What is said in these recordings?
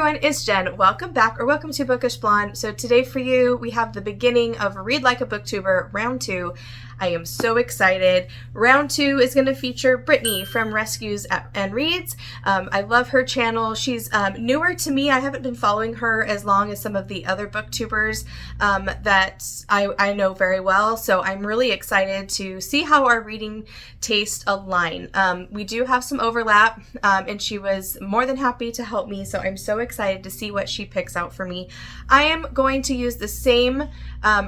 everyone, it's Jen. Welcome back, or welcome to Bookish Blonde. So today for you, we have the beginning of Read Like a Booktuber, round 2. I am so excited. Round 2 is going to feature Brittany from Rescues and Reads. I love her channel. She's newer to me. I haven't been following her as long as some of the other booktubers that I know very well. So I'm really excited to see how our reading taste align. We do have some overlap, and she was more than happy to help me. So I'm so excited to see what she picks out for me. I am going to use the same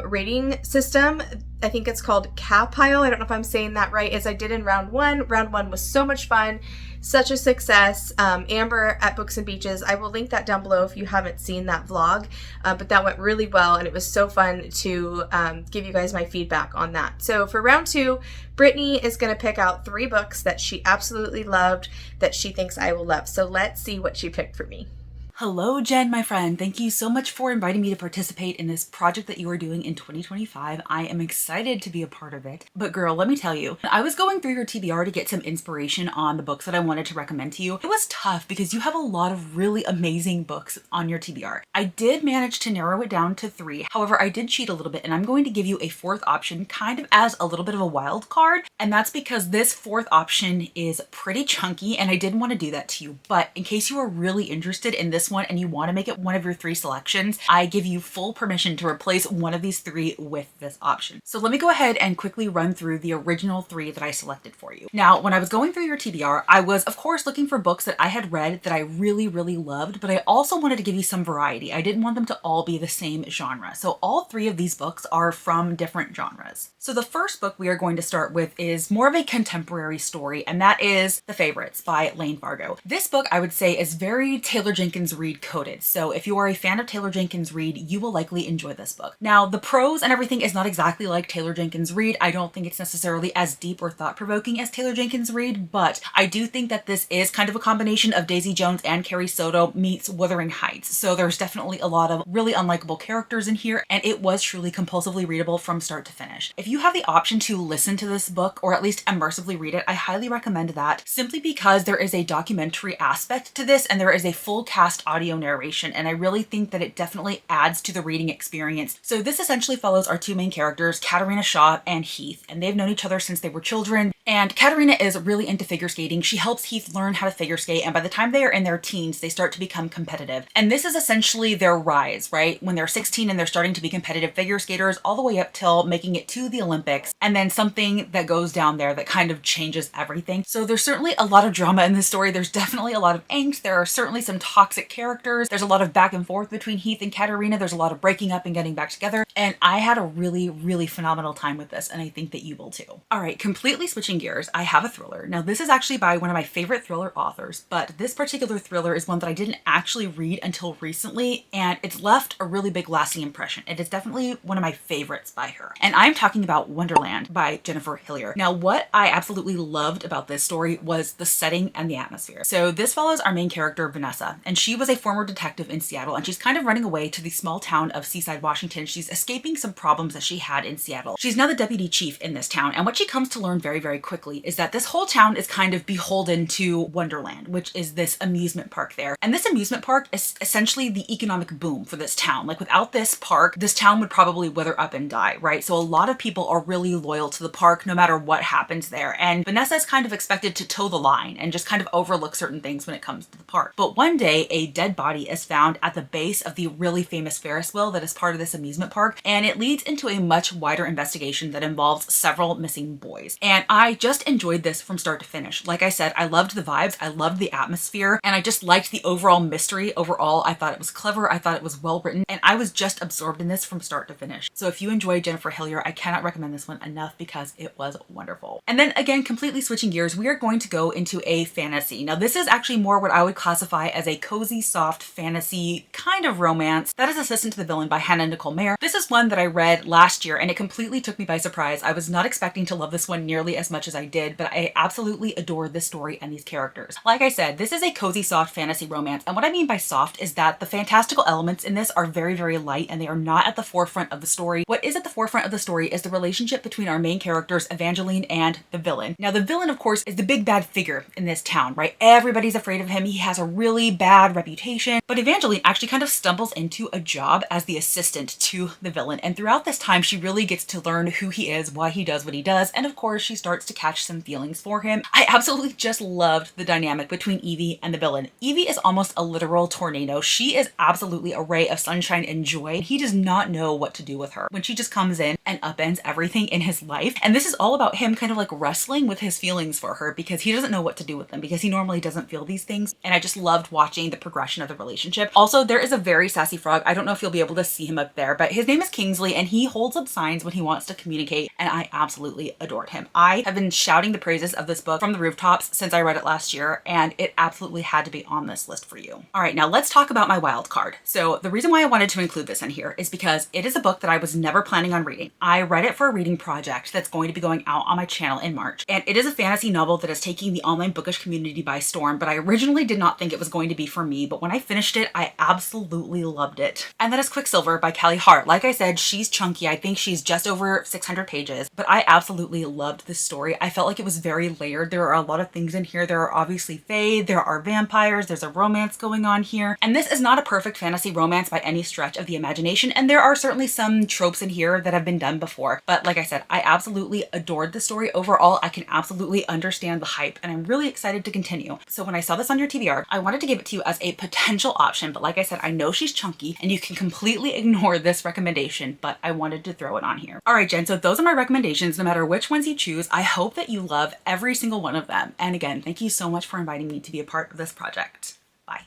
rating system. I think it's called Capile. I don't know if I'm saying that right, as I did in round 1. Round 1 was so much fun, such a success. Amber at Books and Beaches, I will link that down below if you haven't seen that vlog, but that went really well, and it was so fun to give you guys my feedback on that. So for round 2, Brittany is going to pick out 3 books that she absolutely loved, that she thinks I will love. So let's see what she picked for me. Hello, Jen, my friend. Thank you so much for inviting me to participate in this project that you are doing in 2025. I am excited to be a part of it. But girl, let me tell you, I was going through your TBR to get some inspiration on the books that I wanted to recommend to you. It was tough because you have a lot of really amazing books on your TBR. I did manage to narrow it down to 3. However, I did cheat a little bit, and I'm going to give you a 4th option kind of as a little bit of a wild card. And that's because this 4th option is pretty chunky, and I didn't want to do that to you. But in case you are really interested in this one and you want to make it one of your 3 selections, I give you full permission to replace one of these 3 with this option. So let me go ahead and quickly run through the original 3 that I selected for you. Now, when I was going through your TBR, I was of course looking for books that I had read that I really loved, but I also wanted to give you some variety. I didn't want them to all be the same genre. So all 3 of these books are from different genres. So the first book we are going to start with is more of a contemporary story, and that is The Favorites by Lane Fargo. This book, I would say, is very Taylor Jenkins Reid coded. So if you are a fan of Taylor Jenkins Reid, you will likely enjoy this book. Now, the prose and everything is not exactly like Taylor Jenkins Reid. I don't think it's necessarily as deep or thought-provoking as Taylor Jenkins Reid, but I do think that this is kind of a combination of Daisy Jones and Carrie Soto meets Wuthering Heights. So there's definitely a lot of really unlikable characters in here, and it was truly compulsively readable from start to finish. If you have the option to listen to this book, or at least immersively read it, I highly recommend that, simply because there is a documentary aspect to this, and there is a full cast audio narration, and I really think that it definitely adds to the reading experience. So this essentially follows our 2 main characters, Katerina Shaw and Heath, and they've known each other since they were children. And Katerina is really into figure skating. She helps Heath learn how to figure skate, and by the time they are in their teens, they start to become competitive. And this is essentially their rise, right? When they're 16 and they're starting to be competitive figure skaters, all the way up till making it to the Olympics, and then something that goes down there that kind of changes everything. So there's certainly a lot of drama in this story. There's definitely a lot of angst. There are certainly some toxic characters. There's a lot of back and forth between Heath and Katerina. There's a lot of breaking up and getting back together. And I had a really phenomenal time with this, and I think that you will too. All right, completely switching gears, I have a thriller. Now, this is actually by one of my favorite thriller authors, but this particular thriller is one that I didn't actually read until recently, and it's left a really big lasting impression. It is definitely one of my favorites by her. And I'm talking about Wonderland by Jennifer Hillier. Now, what I absolutely loved about this story was the setting and the atmosphere. So this follows our main character, Vanessa, and she was a former detective in Seattle, and she's kind of running away to the small town of Seaside, Washington. She's escaping some problems that she had in Seattle. She's now the deputy chief in this town, and what she comes to learn very quickly is that this whole town is kind of beholden to Wonderland, which is this amusement park there. And this amusement park is essentially the economic boom for this town. Like, without this park, this town would probably wither up and die, right? So a lot of people are really loyal to the park no matter what happens there. And Vanessa is kind of expected to toe the line and just kind of overlook certain things when it comes to the park. But one day, a dead body is found at the base of the really famous Ferris wheel that is part of this amusement park, and it leads into a much wider investigation that involves several missing boys. And I just enjoyed this from start to finish. Like I said, I loved the vibes, I loved the atmosphere, and I just liked the overall mystery. Overall, I thought it was clever, I thought it was well written, and I was just absorbed in this from start to finish. So if you enjoy Jennifer Hillier, I cannot recommend this one enough because it was wonderful. And then again, completely switching gears, we are going to go into a fantasy. Now, this is actually more what I would classify as a cozy, soft fantasy kind of romance. That is Assistant to the Villain by Hannah Nicole Mayer. This is one that I read last year, and it completely took me by surprise. I was not expecting to love this one nearly as much as I did, but I absolutely adore this story and these characters. Like I said, this is a cozy, soft fantasy romance, and what I mean by soft is that the fantastical elements in this are very light, and they are not at the forefront of the story. What is at the forefront of the story is the relationship between our main characters, Evangeline and the villain. Now, the villain, of course, is the big bad figure in this town, right? Everybody's afraid of him. He has a really bad reputation reputation. But Evangeline actually kind of stumbles into a job as the assistant to the villain. And throughout this time, she really gets to learn who he is, why he does what he does. And of course, she starts to catch some feelings for him. I absolutely just loved the dynamic between Evie and the villain. Evie is almost a literal tornado. She is absolutely a ray of sunshine and joy. He does not know what to do with her when she just comes in and upends everything in his life. And this is all about him kind of like wrestling with his feelings for her because he doesn't know what to do with them because he normally doesn't feel these things. And I just loved watching the progression of the relationship. Also, there is a very sassy frog. I don't know if you'll be able to see him up there, but his name is Kingsley and he holds up signs when he wants to communicate. And I absolutely adored him. I have been shouting the praises of this book from the rooftops since I read it last year, and it absolutely had to be on this list for you. All right, now let's talk about my wild card. So the reason why I wanted to include this in here is because it is a book that I was never planning on reading. I read it for a reading project that's going to be going out on my channel in March. And it is a fantasy novel that is taking the online bookish community by storm, but I originally did not think it was going to be for me. But when I finished it, I absolutely loved it. And that is Quicksilver by Kelly Hart. Like I said, she's chunky. I think she's just over 600 pages, but I absolutely loved this story. I felt like it was very layered. There are a lot of things in here. There are obviously fae, there are vampires, there's a romance going on here. And this is not a perfect fantasy romance by any stretch of the imagination. And there are certainly some tropes in here that have been done before. But like I said, I absolutely adored the story. Overall, I can absolutely understand the hype and I'm really excited to continue. So when I saw this on your TBR, I wanted to give it to you as a potential option. But like I said, I know she's chunky and you can completely ignore this recommendation, but I wanted to throw it on here. All right, Jen, so those are my recommendations. No matter which ones you choose, I hope that you love every single one of them. And again, thank you so much for inviting me to be a part of this project. Bye.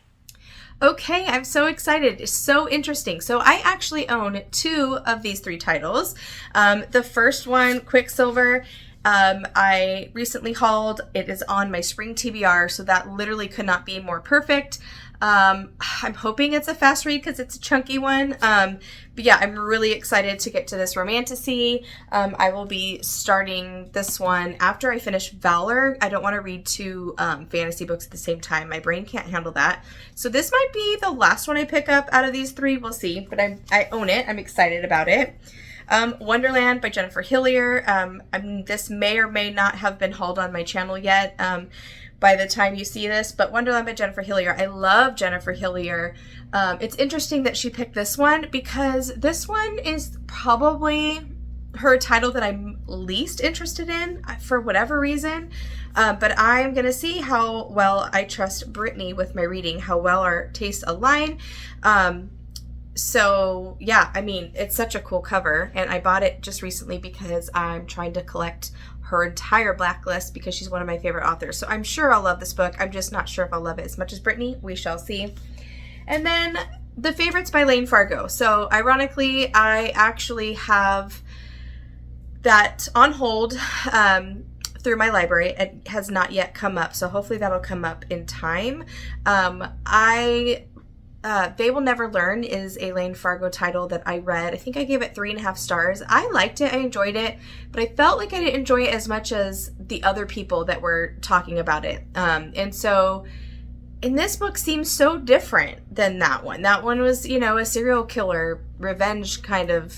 Okay, I'm so excited. It's so interesting. So I actually own 2 of these 3 titles. The first one, Quicksilver, I recently hauled. It is on my spring TBR, so that literally could not be more perfect. I'm hoping it's a fast read because it's a chunky one. But yeah, I'm really excited to get to this romantasy. I will be starting this one after I finish Valor. I don't want to read 2 fantasy books at the same time. My brain can't handle that. So this might be the last one I pick up out of these 3. We'll see. But I own it. I'm excited about it. Wonderland by Jennifer Hillier. This may or may not have been hauled on my channel yet. By the time you see this, but Wonderland by Jennifer Hillier. I love Jennifer Hillier. It's interesting that she picked this one because this one is probably her title that I'm least interested in for whatever reason. But I'm going to see how well I trust Brittany with my reading, how well our tastes align. So yeah, I mean, it's such a cool cover and I bought it just recently because I'm trying to collect her entire blacklist because she's one of my favorite authors. So I'm sure I'll love this book. I'm just not sure if I'll love it as much as Brittany. We shall see. And then The Favorites by Lane Fargo. So ironically, I actually have that on hold through my library. It has not yet come up. So hopefully that'll come up in time. They Will Never Learn is a Lane Fargo title that I read. I think I gave it 3.5 stars. I liked it. I enjoyed it, but I felt like I didn't enjoy it as much as the other people that were talking about it. And so, and this book seems so different than that one. That one was, you know, a serial killer revenge kind of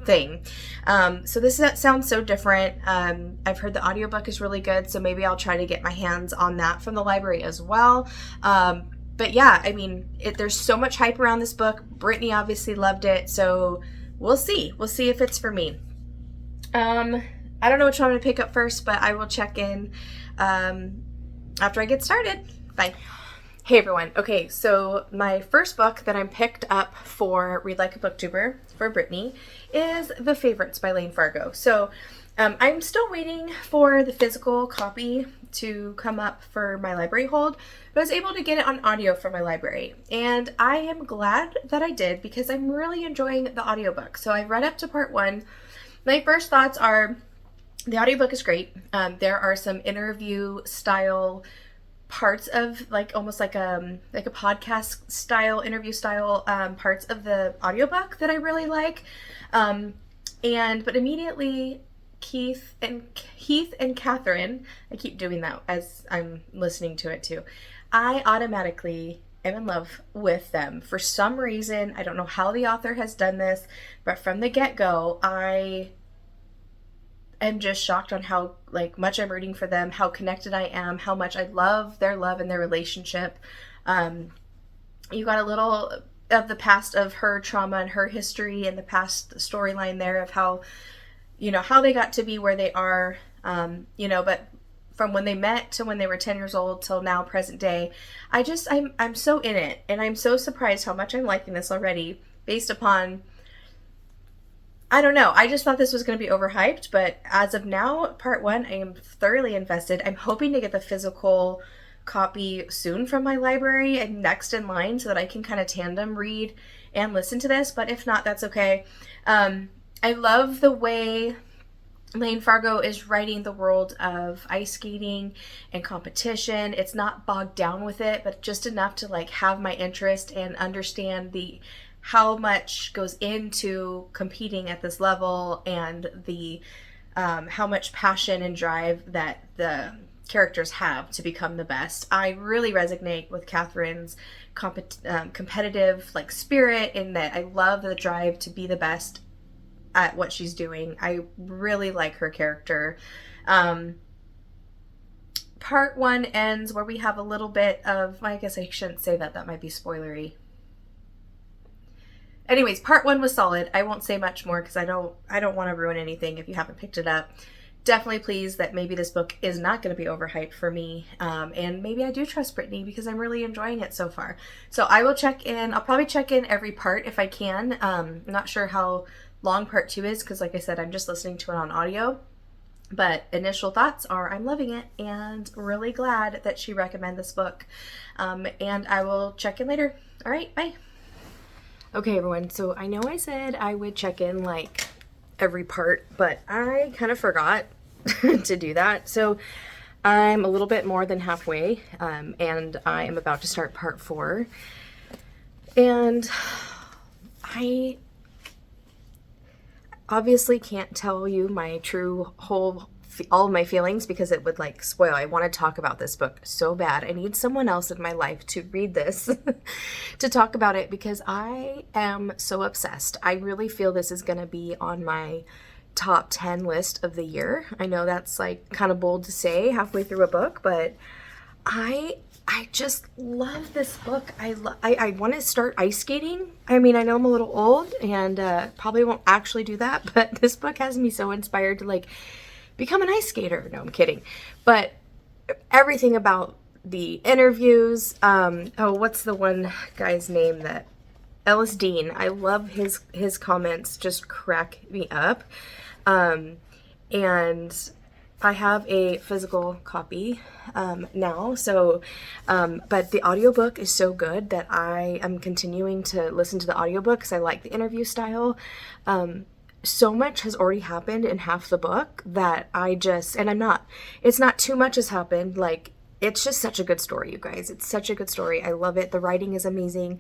thing. So this sounds so different. I've heard the audiobook is really good, so maybe I'll try to get my hands on that from the library as well. But yeah, I mean, there's so much hype around this book. Brittany obviously loved it, so we'll see. We'll see if it's for me. I don't know which one I'm going to pick up first, but I will check in after I get started. Bye. Hey everyone. Okay, so my first book that I'm picked up for Read Like a Booktuber for Brittany is The Favorites by Lane Fargo. So I'm still waiting for the physical copy to come up for my library hold, but I was able to get it on audio from my library. And I am glad that I did because I'm really enjoying the audiobook. So I read up to part 1. My first thoughts are the audiobook is great. There are some interview style parts of almost like a podcast style, interview style parts of the audiobook that I really like. But immediately Keith and Catherine, I keep doing that as I'm listening to it too, I automatically am in love with them for some reason. I don't know how the author has done this, but from the get-go, I am just shocked on how much I'm rooting for them, how connected I am, how much I love their love and their relationship. You got a little of the past of her trauma and her history and the past storyline there of how, how they got to be where they are, but from when they met to when they were 10 years old till now, present day. I'm so in it, and I'm so surprised how much I'm liking this already based upon, I don't know. I just thought this was going to be overhyped, but as of now, part 1, I am thoroughly invested. I'm hoping to get the physical copy soon from my library and next in line so that I can kind of tandem read and listen to this, but if not, that's okay. I love the way Lane Fargo is writing the world of ice skating and competition. It's not bogged down with it, but just enough to like have my interest and understand how much goes into competing at this level, and the how much passion and drive that the characters have to become the best. I really resonate with Catherine's competitive like spirit, in that I love the drive to be the best at what she's doing. I really like her character. Part 1 ends where we have a little bit of, I guess I shouldn't say that might be spoilery. Anyways, part 1 was solid. I won't say much more because I don't want to ruin anything if you haven't picked it up. Definitely pleased that maybe this book is not going to be overhyped for me, and maybe I do trust Brittany because I'm really enjoying it so far. So I will check in. I'll probably check in every part if I can. I'm not sure how long part 2 is because, like I said, I'm just listening to it on audio. But initial thoughts are I'm loving it and really glad that she recommended this book. And I will check in later. All right, bye. Okay, everyone. So I know I said I would check in like every part, but I kind of forgot to do that. So I'm a little bit more than halfway, and I am about to start part 4. And I obviously can't tell you my true all of my feelings because it would like spoil. I want to talk about this book so bad. I need someone else in my life to read this to talk about it because I am so obsessed. I really feel this is going to be on my top 10 list of the year. I know that's like kind of bold to say halfway through a book, but I just love this book. I want to start ice skating. I mean, I know I'm a little old and probably won't actually do that, but this book has me so inspired to like become an ice skater. No, I'm kidding. But everything about the interviews, what's the one guy's name that Ellis Dean? I love his comments, just crack me up. And I have a physical copy now, so but the audiobook is so good that I am continuing to listen to the audiobook because I like the interview style. So much has already happened in half the book that it's not too much has happened. Like, it's just such a good story, you guys. It's such a good story. I love it. The writing is amazing.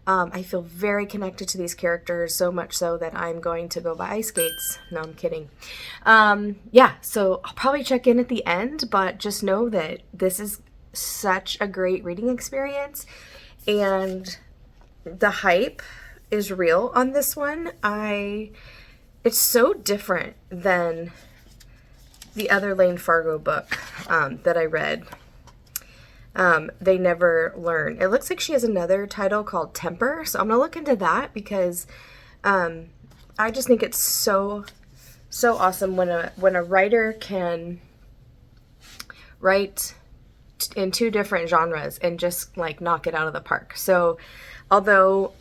I feel very connected to these characters, so much so that I'm going to go buy ice skates. No, I'm kidding. So I'll probably check in at the end, but just know that this is such a great reading experience, and the hype is real on this one. It's so different than the other Lane Fargo book that I read. They Never Learn. It looks like she has another title called Temper, so I'm gonna look into that because I just think it's so awesome when a writer can write in 2 different genres and just like knock it out of the park. So although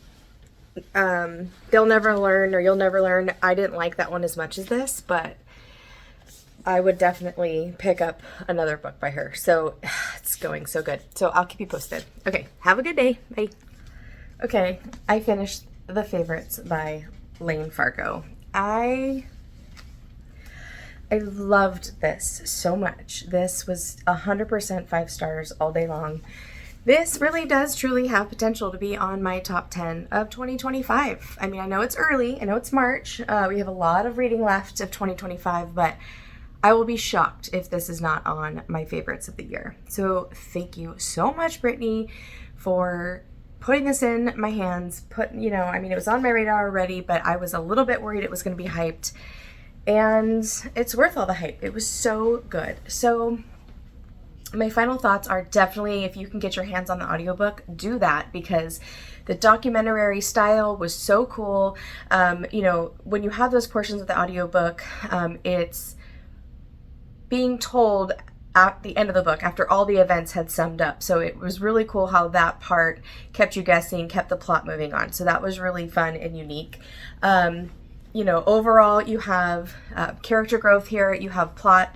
They'll Never Learn or You'll Never Learn, I didn't like that one as much as this, but I would definitely pick up another book by her. So it's going so good. So I'll keep you posted. Okay, have a good day. Bye. Okay, I finished The Favorites by Lane Fargo. I loved this so much. This was 100% 5 stars all day long. This really does truly have potential to be on my top 10 of 2025. I mean, I know it's early. I know it's March. We have a lot of reading left of 2025, but I will be shocked if this is not on my favorites of the year. So thank you so much, Brittany, for putting this in my hands. It was on my radar already, but I was a little bit worried it was going to be hyped. And it's worth all the hype. It was so good. So My final thoughts are definitely, if you can get your hands on the audiobook, do that, because the documentary style was so cool. When you have those portions of the audiobook, it's being told at the end of the book after all the events had summed up. So it was really cool how that part kept you guessing, kept the plot moving on. So that was really fun and unique. Overall, you have character growth here. You have plot.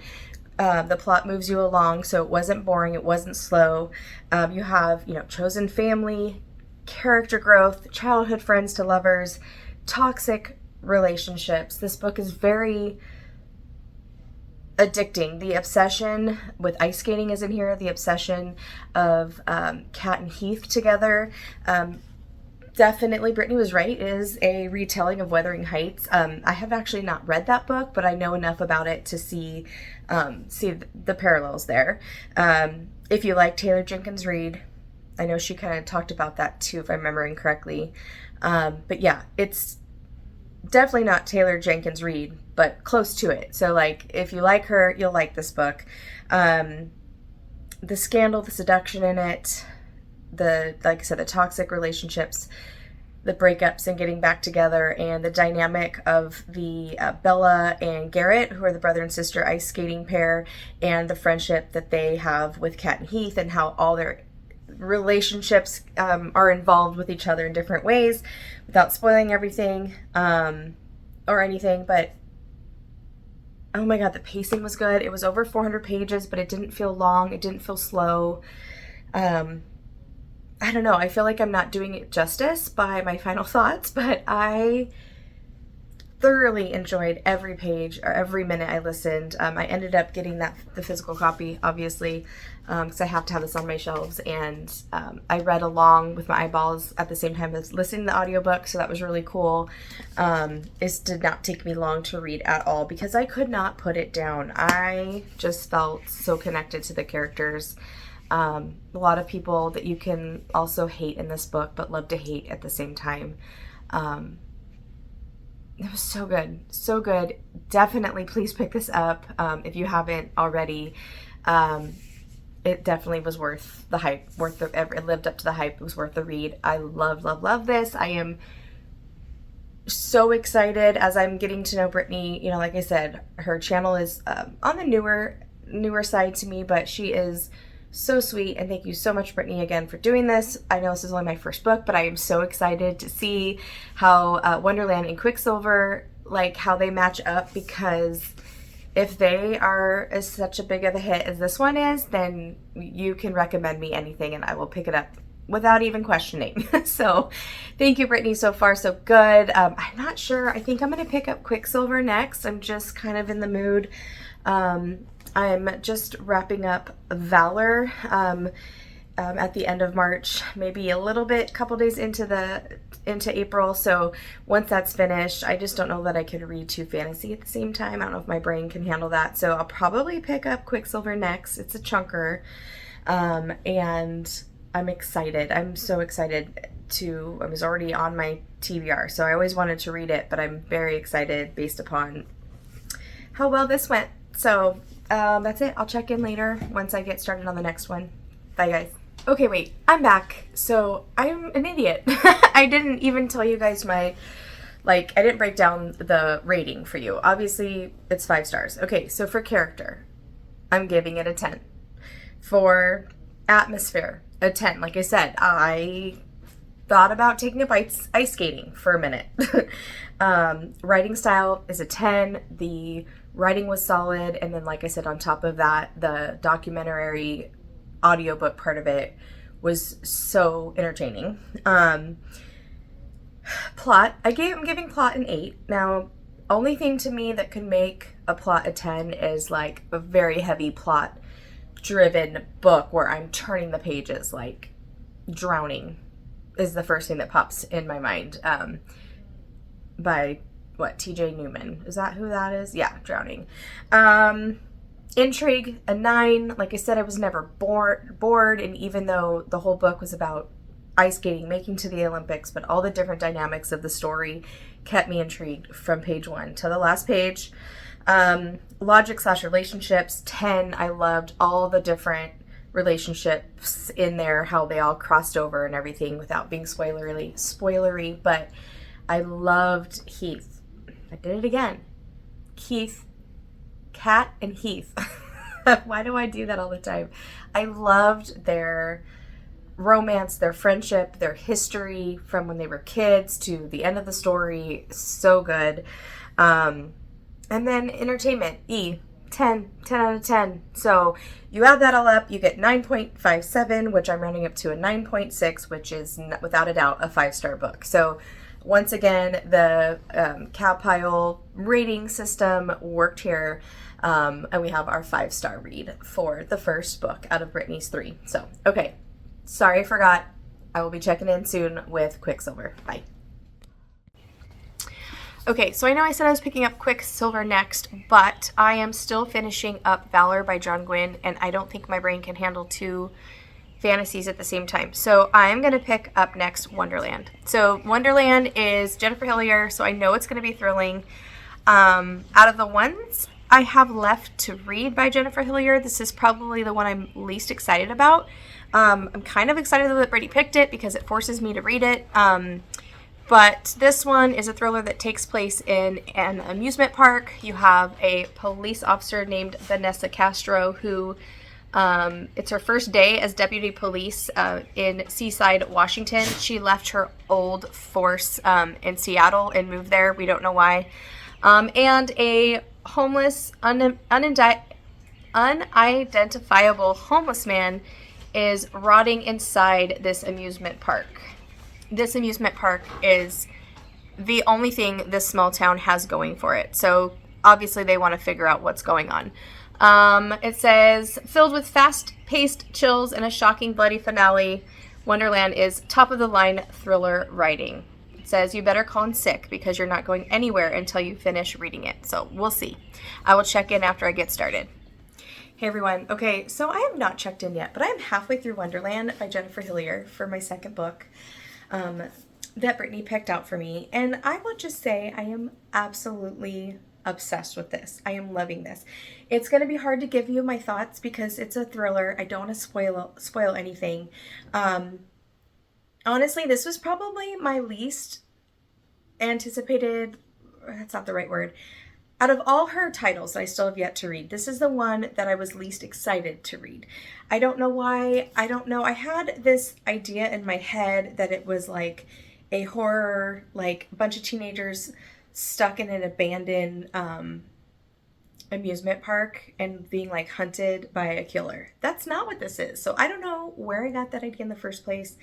The plot moves you along, so it wasn't boring, it wasn't slow. You have, chosen family, character growth, childhood friends to lovers, toxic relationships. This book is very addicting. The obsession with ice skating is in here. The obsession of Kat and Heath together. Definitely, Brittany was right. It is a retelling of Wuthering Heights. I have actually not read that book, but I know enough about it to see the parallels there. If you like Taylor Jenkins Reid, I know she kind of talked about that too, if I'm remembering correctly. But yeah, it's definitely not Taylor Jenkins Reid, but close to it. So if you like her, you'll like this book. The scandal, the seduction in it, like I said, the toxic relationships, the breakups and getting back together, and the dynamic of the Bella and Garrett, who are the brother and sister ice skating pair, and the friendship that they have with Kat and Heath, and how all their relationships are involved with each other in different ways, without spoiling everything or anything. But oh my god, the pacing was good. It was over 400 pages, but it didn't feel long. It didn't feel slow. I don't know. I feel like I'm not doing it justice by my final thoughts, but I thoroughly enjoyed every page or every minute I listened. I ended up getting the physical copy, obviously, because I have to have this on my shelves, and I read along with my eyeballs at the same time as listening to the audiobook, so that was really cool. It did not take me long to read at all because I could not put it down. I just felt so connected to the characters. A lot of people that you can also hate in this book, but love to hate at the same time. It was so good. So good. Definitely please pick this up if you haven't already. It definitely was worth the hype. It lived up to the hype. It was worth the read. I love this. I am so excited as I'm getting to know Brittany. Like I said, her channel is on the newer side to me, but she is so sweet, and thank you so much, Brittany, again for doing this. I know this is only my first book, but I am so excited to see how Wonderland and Quicksilver, how they match up, because if they are as such a big of a hit as this one is, then you can recommend me anything and I will pick it up without even questioning. So thank you, Brittany. So far so good. I'm not sure. I think I'm going to pick up Quicksilver next. I'm just kind of in the mood. I'm just wrapping up Valor at the end of March, maybe a little bit, couple days into April. So once that's finished, I just don't know that I could read two fantasy at the same time. I don't know if my brain can handle that. So I'll probably pick up Quicksilver next. It's a chunker. And I'm excited. I'm so excited I was already on my TBR, so I always wanted to read it, but I'm very excited based upon how well this went. So that's it. I'll check in later once I get started on the next one. Bye, guys. Okay, wait. I'm back. So I'm an idiot. I didn't even tell you guys I didn't break down the rating for you. Obviously, it's 5 stars. Okay, so for character, I'm giving it a 10. For atmosphere, a 10. Like I said, I thought about taking up ice skating for a minute. Writing style is a 10. The writing was solid, and then like I said, on top of that, the documentary audiobook part of it was so entertaining. Plot, I'm giving plot an 8. Now, only thing to me that could make a plot a 10 is a very heavy plot driven book where I'm turning the pages, drowning is the first thing that pops in my mind. By TJ Newman. Is that who that is? Yeah, Drowning. Intrigue, a 9. Like I said, I was never bored, and even though the whole book was about ice skating, making to the Olympics, but all the different dynamics of the story kept me intrigued from page 1 to the last page. Logic / relationships, 10. I loved all the different relationships in there, how they all crossed over and everything without being spoilery. But I loved Heath. I did it again. Keith, Kat and Heath. Why do I do that all the time? I loved their romance, their friendship, their history from when they were kids to the end of the story. So good. And then entertainment, 10 out of 10. So you add that all up, you get 9.57, which I'm rounding up to a 9.6, which is without a doubt a 5-star book. So once again, the cow pile rating system worked here. And we have our 5-star read for the first book out of Brittany's 3. So, okay. Sorry, I forgot. I will be checking in soon with Quicksilver. Bye. Okay, so I know I said I was picking up Quicksilver next, but I am still finishing up Valor by John Gwynne, and I don't think my brain can handle 2 fantasies at the same time. So I'm going to pick up next Wonderland. So Wonderland is Jennifer Hillier, so I know it's going to be thrilling. Out of the ones I have left to read by Jennifer Hillier, this is probably the one I'm least excited about. I'm kind of excited that Brittany picked it because it forces me to read it. But this one is a thriller that takes place in an amusement park. You have a police officer named Vanessa Castro who, it's her first day as deputy police in Seaside, Washington. She left her old force in Seattle and moved there. We don't know why. And a homeless, unidentifiable homeless man is rotting inside this amusement park. This amusement park is the only thing this small town has going for it. So obviously they want to figure out what's going on. It says, filled with fast-paced chills and a shocking bloody finale, Wonderland is top-of-the-line thriller writing. It says, you better call in sick because you're not going anywhere until you finish reading it. So we'll see. I will check in after I get started. Hey everyone. Okay, so I have not checked in yet, but I am halfway through Wonderland by Jennifer Hillier for my second book that Brittany picked out for me. And I will just say I am absolutely obsessed with this. I am loving this. It's going to be hard to give you my thoughts because it's a thriller. I don't want to spoil anything. Honestly, this was probably my least anticipated, that's not the right word. Out of all her titles that I still have yet to read, this is the one that I was least excited to read. I don't know why. I don't know. I had this idea in my head that it was like a horror, like a bunch of teenagers stuck in an abandoned amusement park and being like hunted by a killer. That's not what this is. So I don't know where I got that idea in the first place.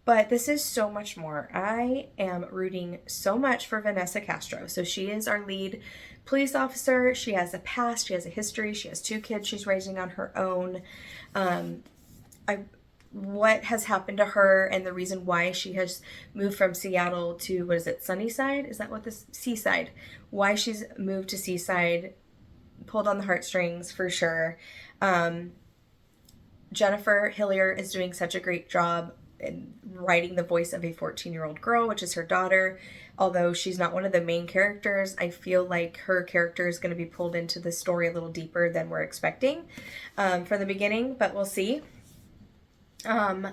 But this is so much more. I am rooting so much for Vanessa Castro. So she is our lead police officer. She has a past. She has a history. She has 2 kids she's raising on her own. What has happened to her and the reason why she has moved from Seattle to, what is it, Sunnyside? Is that what this, Seaside? Why she's moved to Seaside, pulled on the heartstrings for sure. Jennifer Hillier is doing such a great job in writing the voice of a 14-year-old girl, which is her daughter. Although she's not one of the main characters, I feel like her character is going to be pulled into the story a little deeper than we're expecting from the beginning, but we'll see. Another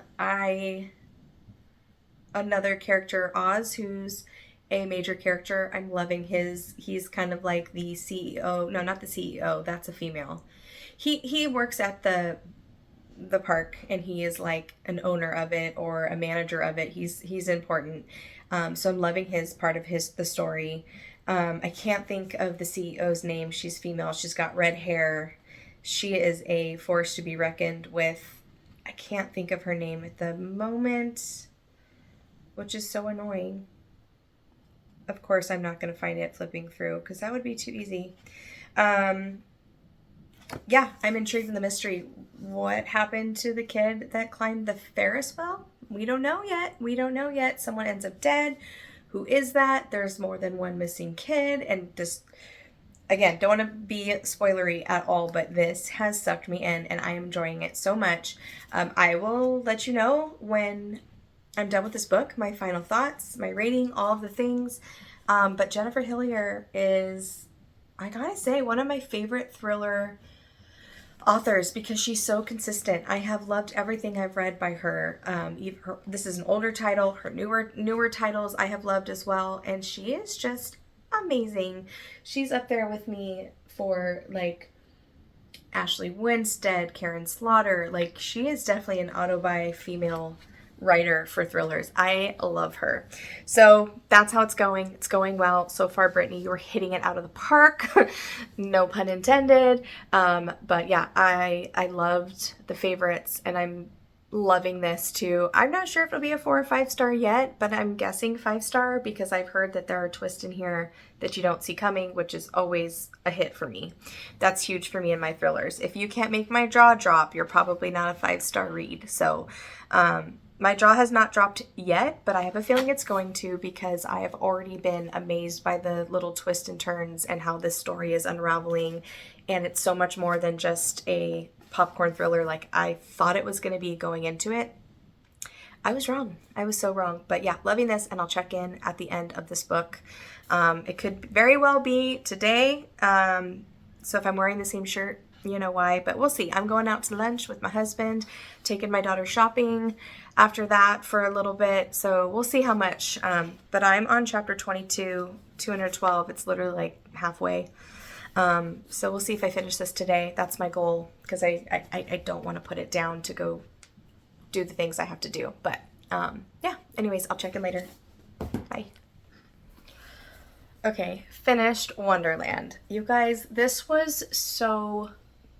character, Oz, who's a major character. I'm loving he's kind of like the CEO. No, not the CEO. That's a female. He works at the park and he is like an owner of it or a manager of it. He's important. So I'm loving his part of the story. I can't think of the CEO's name. She's female. She's got red hair. She is a force to be reckoned with. I can't think of her name at the moment, which is so annoying. Of course, I'm not going to find it flipping through because that would be too easy. Yeah, I'm intrigued in the mystery. What happened to the kid that climbed the Ferris wheel? We don't know yet. Someone ends up dead. Who is that? There's more than one missing kid. And just, again, don't want to be spoilery at all, but this has sucked me in and I am enjoying it so much. I will let you know when I'm done with this book, my final thoughts, my rating, all of the things. But Jennifer Hillier is, I gotta say, one of my favorite thriller authors because she's so consistent. I have loved everything I've read by her. This is an older title. Her newer titles I have loved as well, and she is just amazing. She's up there with me for like Ashley Winstead, Karen Slaughter. Like, she is definitely an auto-buy female writer for thrillers. I love her. So that's how it's going. It's going well so far. Brittany, you're hitting it out of the park. No pun intended. But yeah, I loved the favorites, and I'm loving this too. I'm not sure if it'll be a 4 or 5 star yet, but I'm guessing 5 star because I've heard that there are twists in here that you don't see coming, which is always a hit for me. That's huge for me in my thrillers. If you can't make my jaw drop, you're probably not a 5 star read. So, my jaw has not dropped yet, but I have a feeling it's going to because I have already been amazed by the little twists and turns and how this story is unraveling. And it's so much more than just a popcorn thriller like I thought it was going to be going into it. I was wrong. I was so wrong. But yeah, loving this, and I'll check in at the end of this book. It could very well be today. So if I'm wearing the same shirt, you know why, but we'll see. I'm going out to lunch with my husband, taking my daughter shopping after that for a little bit. So we'll see how much. But I'm on chapter 22, 212. It's literally like halfway. So we'll see if I finish this today. That's my goal because I don't want to put it down to go do the things I have to do. But yeah, anyways, I'll check in later. Bye. Okay, finished Wonderland. You guys, this was so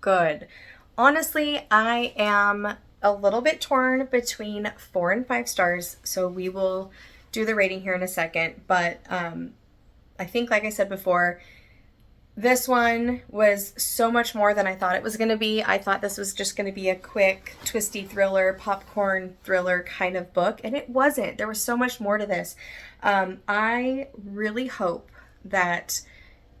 good. Honestly, I am a little bit torn between 4 and 5 stars, so we will do the rating here in a second. But I think, like I said before, this one was so much more than I thought it was going to be. I thought this was just going to be a quick, twisty thriller, popcorn thriller kind of book, and it wasn't. There was so much more to this. I really hope that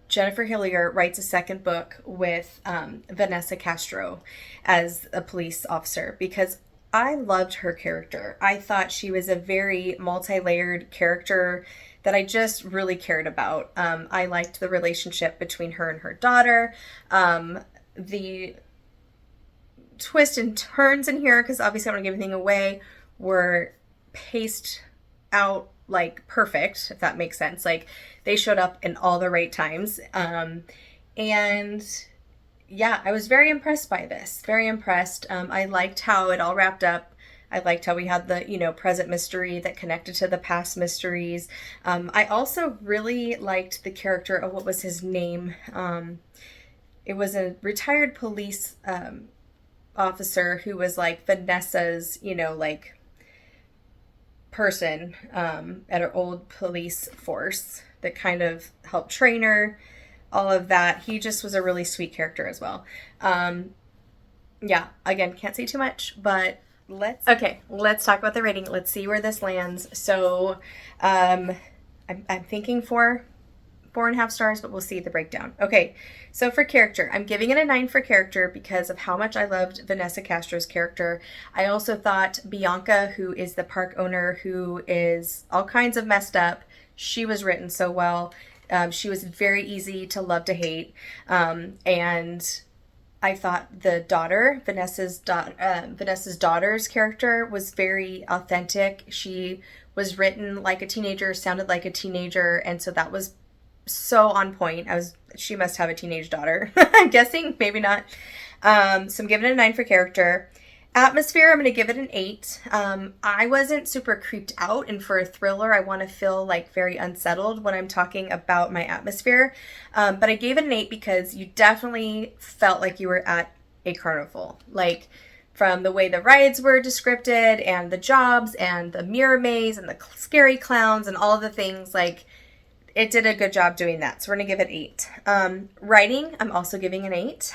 Jennifer Hillier writes a second book with Vanessa Castro as a police officer because I loved her character. I thought she was a very multi-layered character that I just really cared about. I liked the relationship between her and her daughter. The twists and turns in here, because obviously I don't want to give anything away, were paced out like perfect, if that makes sense. Like, they showed up in all the right times. And yeah, I was very impressed by this. Very impressed. I liked how it all wrapped up. I liked how we had the, present mystery that connected to the past mysteries. I also really liked the character of, what was his name? It was a retired police officer who was like Vanessa's, person at her old police force that kind of helped train her, all of that. He just was a really sweet character as well. Yeah, again, can't say too much, but let's talk about the rating. Let's see where this lands. So I'm thinking 4.5 stars, but we'll see the breakdown. Okay, so for character, I'm giving it a 9 for character because of how much I loved Vanessa Castro's character. I also thought Bianca, who is the park owner, who is all kinds of messed up, she was written so well. She was very easy to love to hate. And I thought the daughter, Vanessa's daughter's character was very authentic. She was written like a teenager, sounded like a teenager, and so that was so on point. She must have a teenage daughter. I'm guessing, maybe not. So I'm giving it a 9 for character. Atmosphere, I'm going to give it an 8. I wasn't super creeped out, and for a thriller, I want to feel like very unsettled when I'm talking about my atmosphere. But I gave it an 8 because you definitely felt like you were at a carnival. Like, from the way the rides were descripted, and the jobs, and the mirror maze, and the scary clowns, and all of the things, like, it did a good job doing that. So we're going to give it 8. Writing, I'm also giving an 8.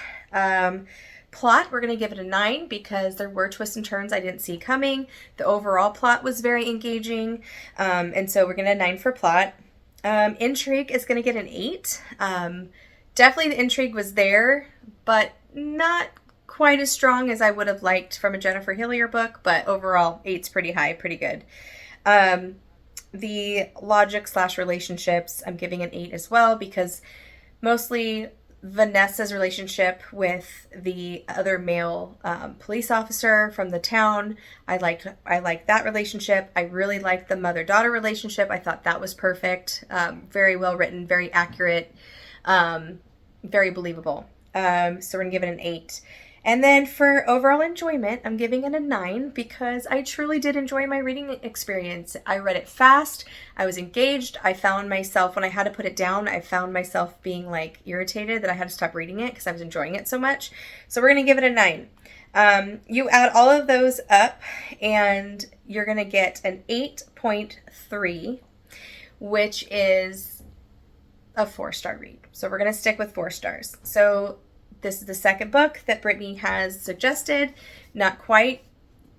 Plot, we're going to give it a 9 because there were twists and turns I didn't see coming. The overall plot was very engaging. And so we're going to 9 for plot. Intrigue is going to get an 8. Definitely the intrigue was there, but not quite as strong as I would have liked from a Jennifer Hillier book. But overall, 8's pretty high, pretty good. The logic / relationships, I'm giving an 8 as well because mostly Vanessa's relationship with the other male police officer from the town. I liked that relationship. I really liked the mother-daughter relationship. I thought that was perfect. Very well written, very accurate, very believable. So we're gonna give it an 8. And then for overall enjoyment, I'm giving it a 9 because I truly did enjoy my reading experience. I read it fast. I was engaged. I found myself, when I had to put it down, I found myself being like irritated that I had to stop reading it because I was enjoying it so much. So we're going to give it a 9. You add all of those up and you're going to get an 8.3, which is a 4-star read. So we're going to stick with 4 stars. So this is the second book that Brittany has suggested. Not quite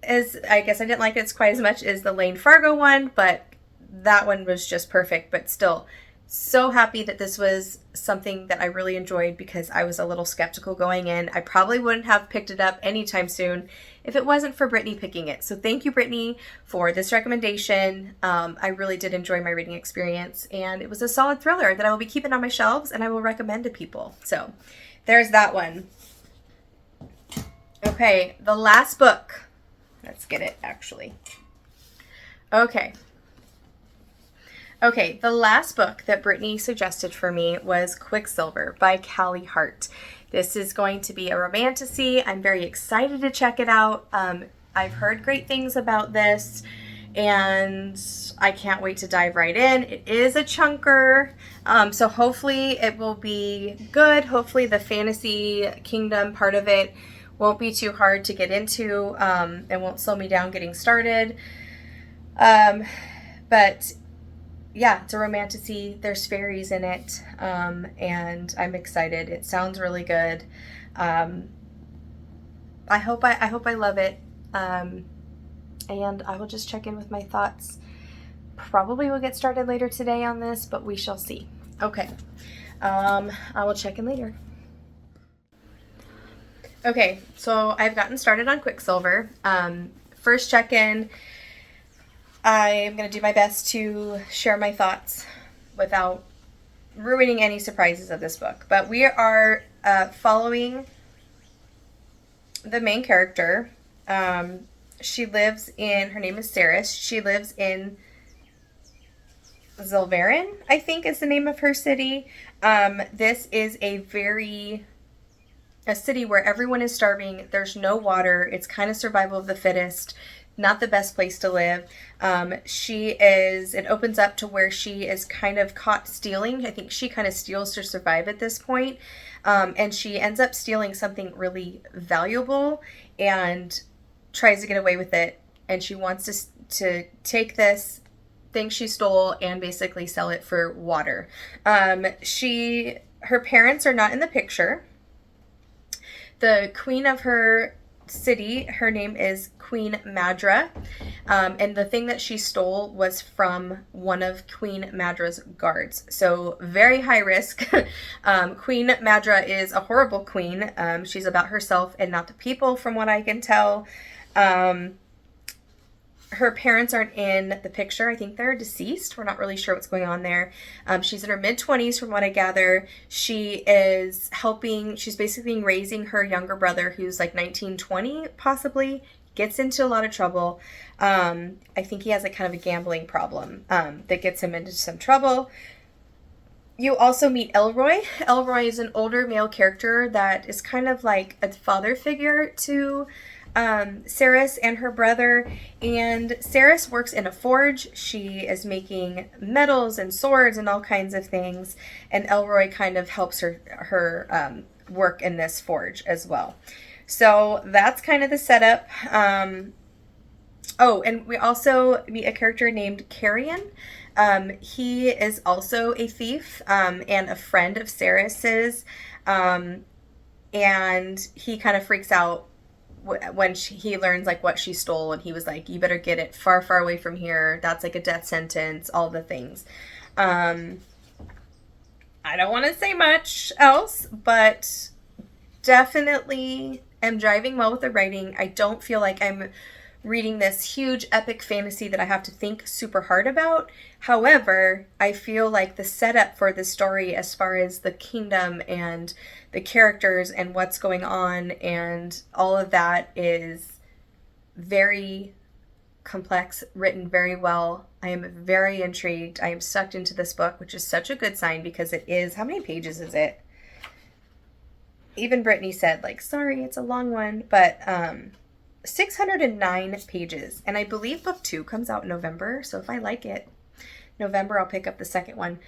as, I guess I didn't like it quite as much as the Lane Fargo one, but that one was just perfect. But still, so happy that this was something that I really enjoyed because I was a little skeptical going in. I probably wouldn't have picked it up anytime soon if it wasn't for Brittany picking it. So thank you, Brittany, for this recommendation. I really did enjoy my reading experience, and it was a solid thriller that I will be keeping on my shelves and I will recommend to people. So there's that one. Okay, the last book. Let's get it, actually. Okay, the last book that Brittany suggested for me was Quicksilver by Callie Hart. This is going to be a romantasy. I'm very excited to check it out. I've heard great things about this, and I can't wait to dive right in. It is a chunker, so hopefully it will be good. Hopefully the fantasy kingdom part of it won't be too hard to get into and won't slow me down getting started. But yeah, it's a romantasy. There's fairies in it, and I'm excited. It sounds really good. I hope I love it. And I will just check in with my thoughts. Probably will get started later today on this, but we shall see. Okay. I will check in later. Okay, so I've gotten started on Quicksilver. First check-in, I am going to do my best to share my thoughts without ruining any surprises of this book. But we are following the main character. She lives in, her name is Saris. She lives in Zilverin, I think is the name of her city. This is a city where everyone is starving. There's no water. It's kind of survival of the fittest. Not the best place to live. It opens up to where she is kind of caught stealing. I think she kind of steals to survive at this point. And she ends up stealing something really valuable and tries to get away with it. And she wants to take this thing she stole and basically sell it for water. Her parents are not in the picture. The queen of her city, her name is Queen Madra, and the thing that she stole was from one of Queen Madra's guards. So very high risk. Queen Madra is a horrible queen. She's about herself and not the people, from what I can tell. Her parents aren't in the picture. I think they're deceased. We're not really sure what's going on there. She's in her mid-20s from what I gather. She is she's basically raising her younger brother who's like 19, 20 possibly. Gets into a lot of trouble. I think he has kind of a gambling problem that gets him into some trouble. You also meet Elroy. Elroy is an older male character that is kind of like a father figure to Saris and her brother, and Saris works in a forge. She is making metals and swords and all kinds of things, and Elroy kind of helps her work in this forge as well. So that's kind of the setup. And we also meet a character named Carrion. He is also a thief and a friend of Saris's, and he kind of freaks out when he learns what she stole, and he was like, you better get it far, far away from here. That's like a death sentence, all the things. I don't want to say much else, but definitely am driving well with the writing. I don't feel like I'm reading this huge epic fantasy that I have to think super hard about. However, I feel like the setup for the story as far as the kingdom and the characters and what's going on and all of that is very complex, written very well. I am very intrigued. I am sucked into this book, which is such a good sign because it is, how many pages is it? Even Brittany said, like, sorry, it's a long one, but 609 pages. And I believe book 2 comes out in November, so if I like it, November, I'll pick up the second one.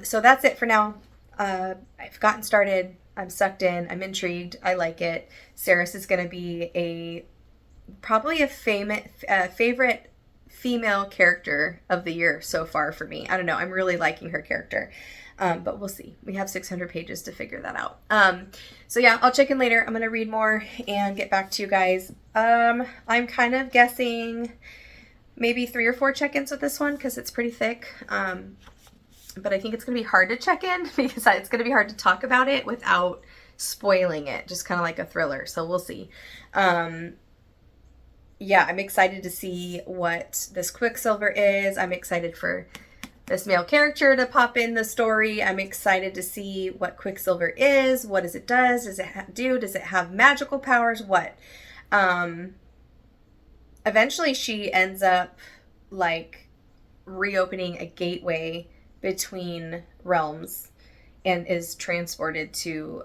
So that's it for now. I've gotten started. I'm sucked in. I'm intrigued. I like it. Saris is going to be probably a favorite female character of the year so far for me. I don't know. I'm really liking her character. But we'll see. We have 600 pages to figure that out. So yeah, I'll check in later. I'm going to read more and get back to you guys. I'm kind of guessing maybe 3 or 4 check-ins with this one because it's pretty thick. But I think it's going to be hard to check in because it's going to be hard to talk about it without spoiling it. Just kind of like a thriller. So we'll see. Yeah, I'm excited to see what this Quicksilver is. I'm excited for this male character to pop in the story. I'm excited to see what Quicksilver is. What does it does? Does it do? Does it have magical powers? What? Eventually she ends up like reopening a gateway between realms and is transported to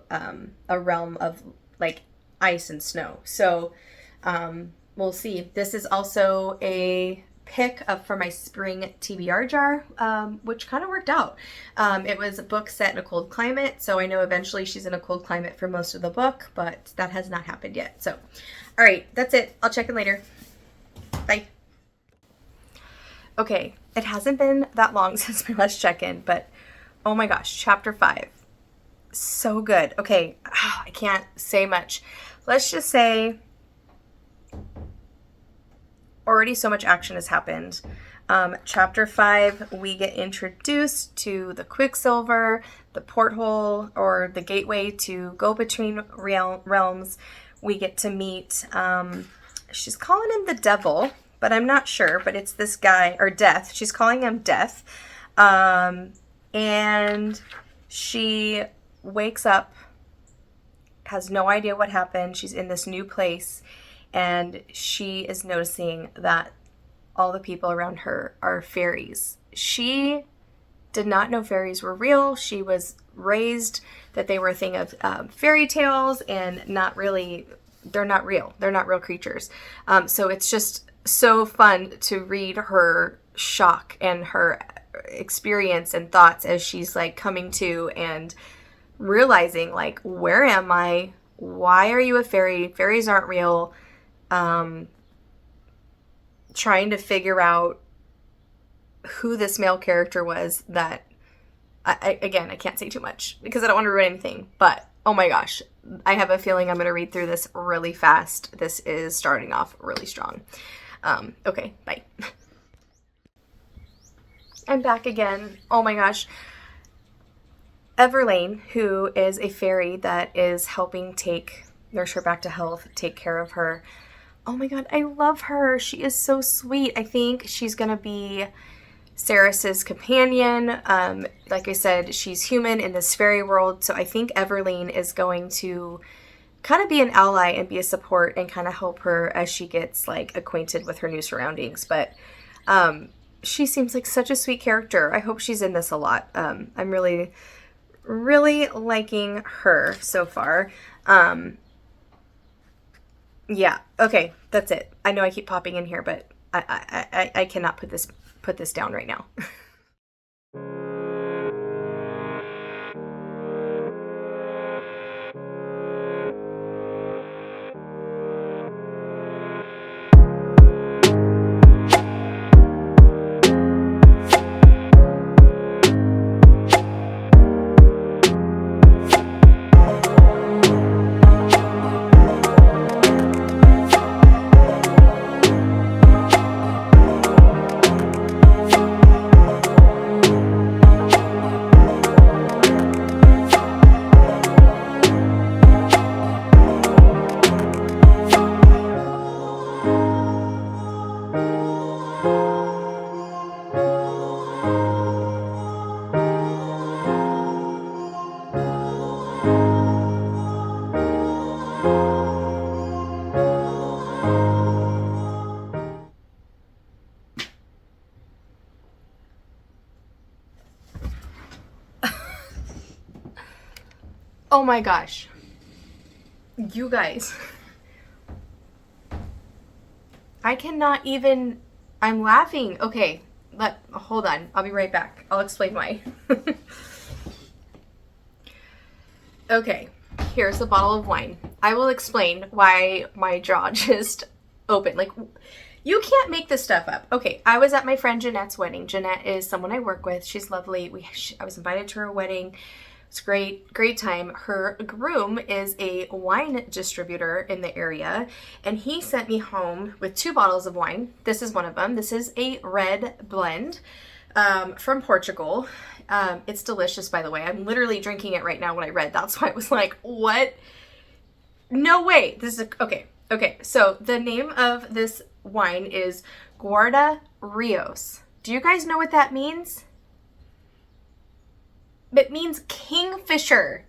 a realm of like ice and snow. So we'll see. This is also a pick up for my spring TBR jar, which kind of worked out. It was a book set in a cold climate, so I know eventually she's in a cold climate for most of the book, but that has not happened yet. So, all right, that's it. I'll check in later. Bye. Okay, it hasn't been that long since my last check-in, but oh my gosh, chapter 5. So good. Okay, I can't say much. Let's just say already so much action has happened. Chapter 5, we get introduced to the Quicksilver, the porthole or the gateway to go between realms. We get to meet, she's calling him the devil, but I'm not sure, but it's this guy, or Death. She's calling him Death. And she wakes up, has no idea what happened. She's in this new place. And she is noticing that all the people around her are fairies. She did not know fairies were real. She was raised that they were a thing of fairy tales and they're not real. They're not real creatures. So it's just so fun to read her shock and her experience and thoughts as she's like coming to and realizing like, where am I? Why are you a fairy? Fairies aren't real. Trying to figure out who this male character was that I can't say too much because I don't want to ruin anything, but oh my gosh, I have a feeling I'm going to read through this really fast. This is starting off really strong. Okay, bye. I'm back again. Oh my gosh. Everlane, who is a fairy that is helping nurse her back to health, take care of her. Oh my god, I love her. She is so sweet. I think she's going to be Saris's companion. Like I said, she's human in this fairy world, so I think Everlane is going to kind of be an ally and be a support and kind of help her as she gets like acquainted with her new surroundings. But she seems like such a sweet character. I hope she's in this a lot. I'm really, really liking her so far. Yeah, okay, that's it. I know I keep popping in here, but I cannot put this down right now. Oh my gosh. You guys. I cannot even, I'm laughing. Okay, hold on. I'll be right back. I'll explain why. Okay, here's a bottle of wine. I will explain why my jaw just opened. Like, you can't make this stuff up. Okay, I was at my friend Jeanette's wedding. Jeanette is someone I work with. She's lovely. I was invited to her wedding. It's great time. Her groom is a wine distributor in the area, and he sent me home with 2 bottles of wine. This is one of them. This is a red blend from Portugal. It's delicious, by the way. I'm literally drinking it right now when I read. That's why I was like, what? No way. This is okay. Okay, so the name of this wine is Guarda Rios. Do you guys know what that means? It means kingfisher.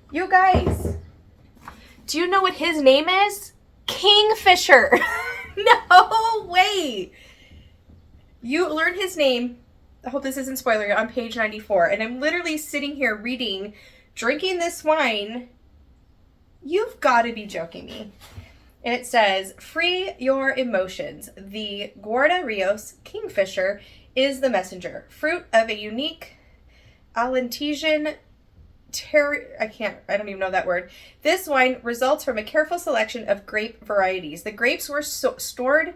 You guys, do you know what his name is? Kingfisher. No way. You learn his name. I hope this isn't spoiler on page 94. And I'm literally sitting here reading, drinking this wine. You've got to be joking me. And it says, free your emotions. The Guarda Rios Kingfisher is the messenger. Fruit of a unique Alentesian I don't even know that word. This wine results from a careful selection of grape varieties. The grapes were stored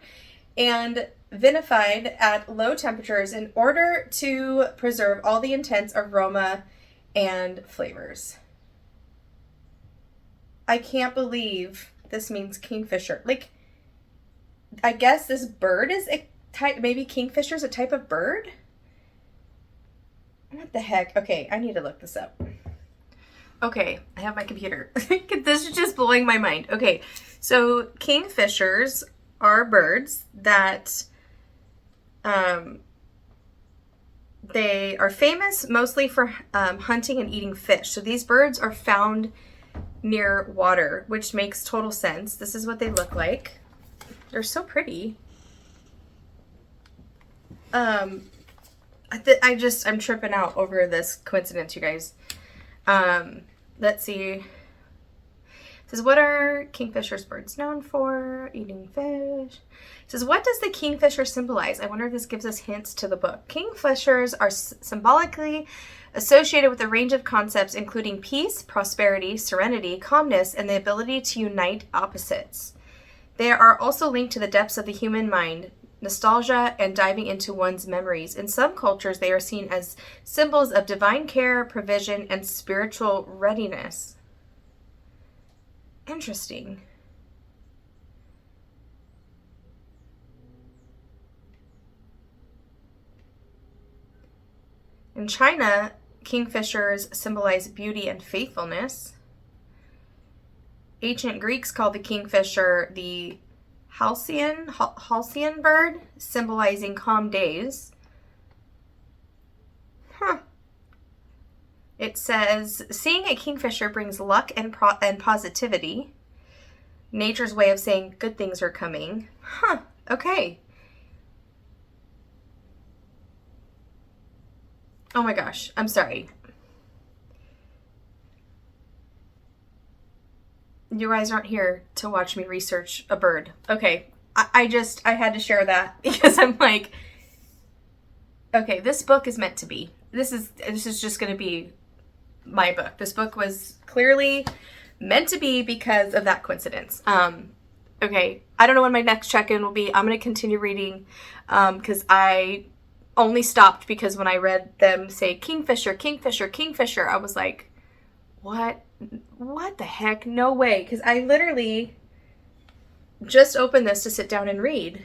and vinified at low temperatures in order to preserve all the intense aroma and flavors. I can't believe this means kingfisher. Like, I guess this bird is a type, maybe kingfisher is a type of bird? What the heck? Okay, I need to look this up. Okay, I have my computer. This is just blowing my mind. Okay, so kingfishers are birds that they are famous mostly for hunting and eating fish. So these birds are found near water, which makes total sense. This is what they look like. They're so pretty. I'm tripping out over this coincidence, you guys. Let's see. It says, what are kingfishers birds known for? Eating fish. It says, what does the kingfisher symbolize? I wonder if this gives us hints to the book. Kingfishers are symbolically associated with a range of concepts, including peace, prosperity, serenity, calmness, and the ability to unite opposites. They are also linked to the depths of the human mind, nostalgia, and diving into one's memories. In some cultures, they are seen as symbols of divine care, provision, and spiritual readiness. Interesting. In China, kingfishers symbolize beauty and faithfulness. Ancient Greeks called the kingfisher the halcyon bird, symbolizing calm days. It says, seeing a kingfisher brings luck and positivity. Nature's way of saying good things are coming. Okay. Oh my gosh, I'm sorry. You guys aren't here to watch me research a bird. Okay, I had to share that because I'm like, okay, this book is meant to be. This is just going to be my book. This book was clearly meant to be because of that coincidence. Okay, I don't know when my next check-in will be. I'm going to continue reading because I only stopped because when I read them say kingfisher, kingfisher, kingfisher, I was like, what the heck? No way. Because I literally just opened this to sit down and read.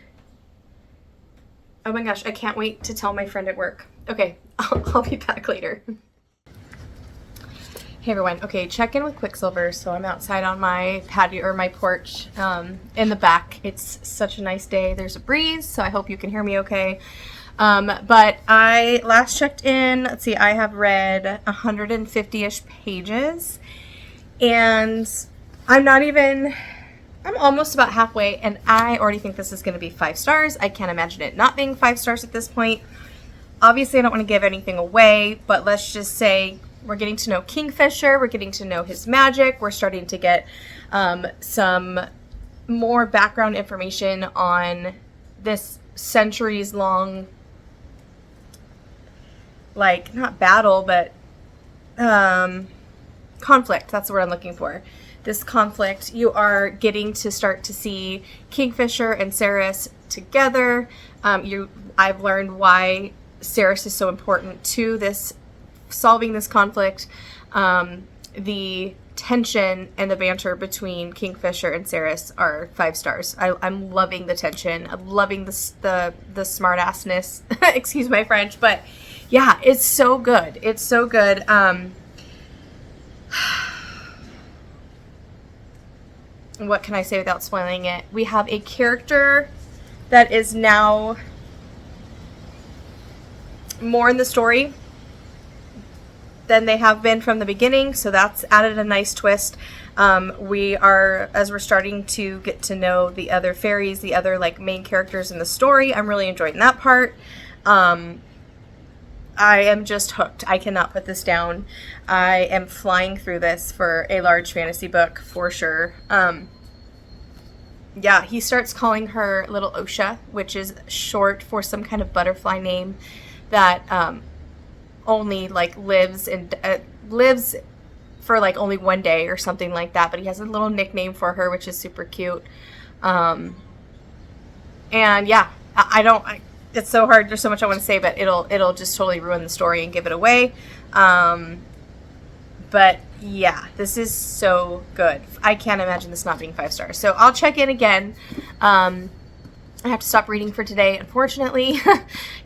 Oh my gosh, I can't wait to tell my friend at work. Okay, I'll be back later. Hey everyone. Okay, check in with Quicksilver. So I'm outside on my patio or my porch in the back. It's such a nice day. There's a breeze, so I hope you can hear me okay. But I last checked in, let's see, I have read 150-ish pages, and I'm almost about halfway, and I already think this is going to be 5 stars. I can't imagine it not being 5 stars at this point. Obviously, I don't want to give anything away, but let's just say we're getting to know Kingfisher. We're getting to know his magic. We're starting to get some more background information on this centuries-long, like, not battle, but conflict. That's the word I'm looking for. This conflict. You are getting to start to see Kingfisher and Ceres together. I've learned why Ceres is so important to this, solving this conflict. The tension and the banter between Kingfisher and Ceres are 5 stars. I'm loving the tension. I'm loving the smart-assness. Excuse my French, but yeah, it's so good. It's so good. What can I say without spoiling it? We have a character that is now more in the story than they have been from the beginning, so that's added a nice twist. We are, as we're starting to get to know the other fairies, the other like main characters in the story, I'm really enjoying that part. I am just hooked. I cannot put this down. I am flying through this for a large fantasy book for sure. Yeah, he starts calling her Little Osha, which is short for some kind of butterfly name that only like lives for like only one day or something like that. But he has a little nickname for her, which is super cute. And yeah, it's so hard. There's so much I want to say, but it'll just totally ruin the story and give it away. But yeah, this is so good. I can't imagine this not being 5 stars. So I'll check in again. I have to stop reading for today, unfortunately.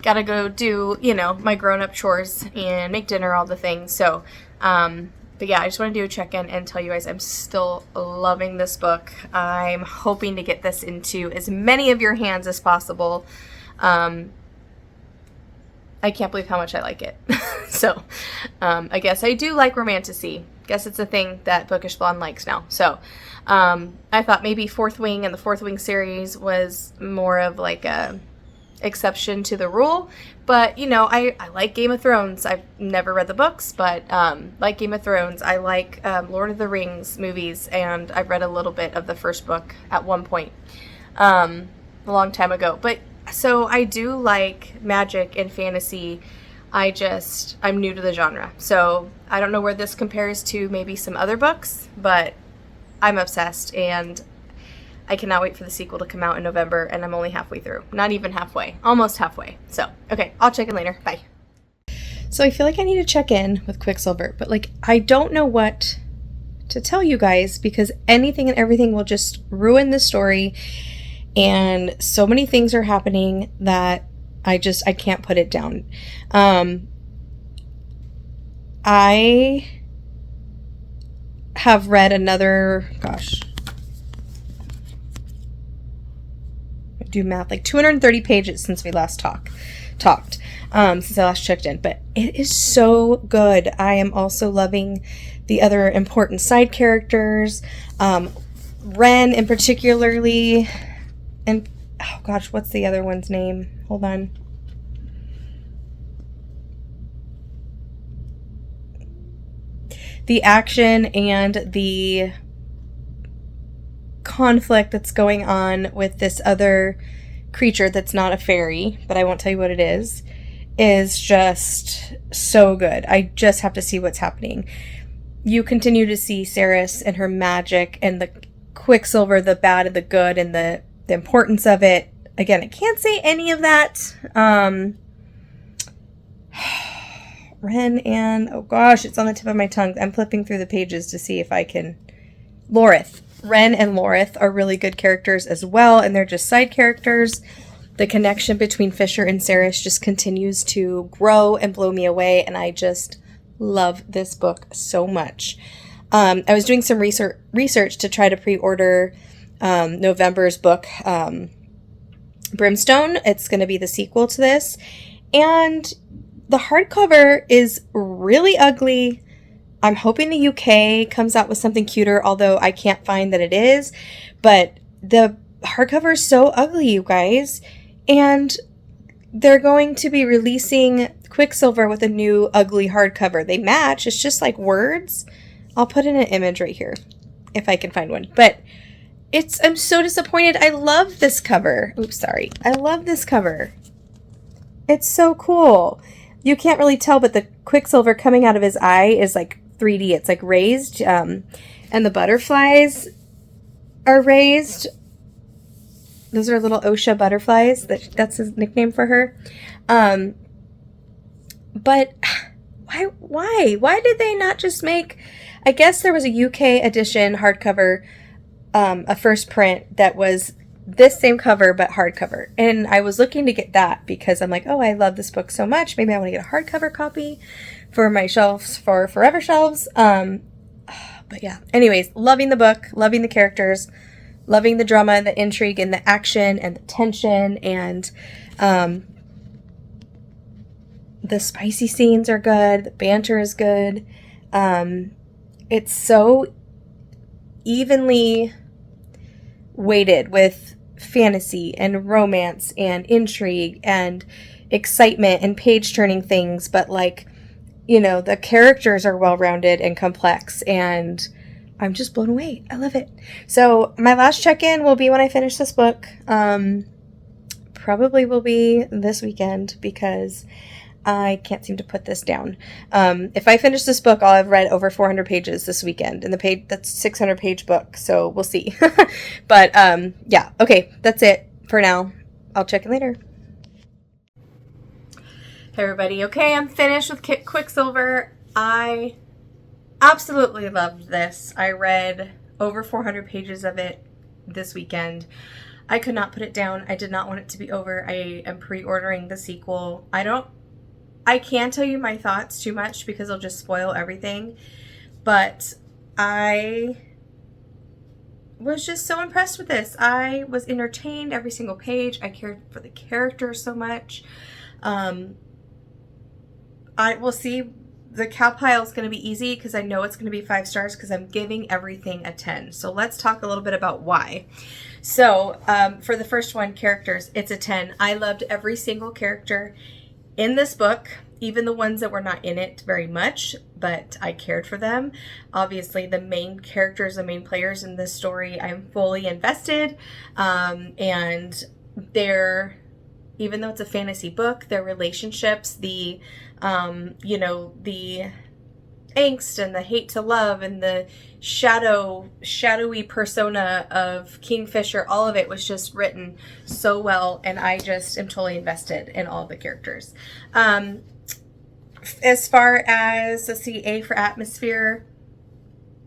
Gotta go do, my grown-up chores and make dinner, all the things. So, but yeah, I just want to do a check-in and tell you guys I'm still loving this book. I'm hoping to get this into as many of your hands as possible. I can't believe how much I like it. So, I guess I do like romantasy. Guess it's a thing that Bookish Blonde likes now. So, I thought maybe Fourth Wing and the Fourth Wing series was more of like a exception to the rule. But, I like Game of Thrones. I've never read the books, but like Game of Thrones. I like Lord of the Rings movies, and I've read a little bit of the first book at one point a long time ago. But so I do like magic and fantasy. I'm new to the genre. So I don't know where this compares to maybe some other books, but I'm obsessed, and I cannot wait for the sequel to come out in November, and I'm only halfway through. Not even halfway. Almost halfway. So, okay, I'll check in later. Bye. So I feel like I need to check in with Quicksilver, but I don't know what to tell you guys, because anything and everything will just ruin the story. And so many things are happening that I can't put it down. I have read another, do math, 230 pages since we last talked, since I last checked in, but it is so good. I am also loving the other important side characters, Ren in particularly, and what's the other one's name? Hold on. The action and the conflict that's going on with this other creature that's not a fairy, but I won't tell you what it is just so good. I just have to see what's happening. You continue to see Ceres and her magic and the Quicksilver, the bad and the good, and the importance of it. Again, I can't say any of that. Ren and, it's on the tip of my tongue. I'm flipping through the pages to see if I can. Lorith. Ren and Lorith are really good characters as well, and they're just side characters. The connection between Fisher and Ceres just continues to grow and blow me away, and I just love this book so much. I was doing some research to try to pre-order November's book, Brimstone. It's going to be the sequel to this, and the hardcover is really ugly. I'm hoping the UK comes out with something cuter, although I can't find that it is. But the hardcover is so ugly, you guys. And they're going to be releasing Quicksilver with a new ugly hardcover. They match. It's just like words. I'll put in an image right here if I can find one. But I'm so disappointed. I love this cover. Oops, sorry. I love this cover. It's so cool. You can't really tell, but the Quicksilver coming out of his eye is like 3D. It's like raised, and the butterflies are raised. Those are little OSHA butterflies. That's his nickname for her. But why did they not just make, I guess there was a UK edition hardcover, a first print that was this same cover but hardcover, and I was looking to get that because I'm like, oh, I love this book so much, maybe I want to get a hardcover copy for my shelves, for forever shelves. But yeah, anyways, loving the book, loving the characters, loving the drama and the intrigue and the action and the tension, and the spicy scenes are good, the banter is good. It's so evenly weighted with fantasy and romance and intrigue and excitement and page-turning things, but like, you know, the characters are well-rounded and complex, and I'm just blown away. I love it. So my last check-in will be when I finish this book. Probably will be this weekend because I can't seem to put this down. If I finish this book, I'll have read over 400 pages this weekend, and that's a 600-page book, so we'll see. But yeah, okay, that's it for now. I'll check in later. Hey everybody, okay, I'm finished with Quicksilver. I absolutely loved this. I read over 400 pages of it this weekend. I could not put it down. I did not want it to be over. I am pre-ordering the sequel. I can't tell you my thoughts too much because I'll just spoil everything, but I was just so impressed with this. I was entertained every single page. I cared for the characters so much. I will see. The cow pile is going to be easy because I know it's going to be 5 stars because I'm giving everything a 10. So let's talk a little bit about why. So for the first one, characters, it's a 10. I loved every single character in this book, even the ones that were not in it very much, but I cared for them. Obviously, the main characters, the main players in this story, I'm fully invested. And even though it's a fantasy book, their relationships, the angst and the hate to love and the shadowy persona of Kingfisher, all of it was just written so well, and I just am totally invested in all of the characters. As far as, let's see, A for atmosphere,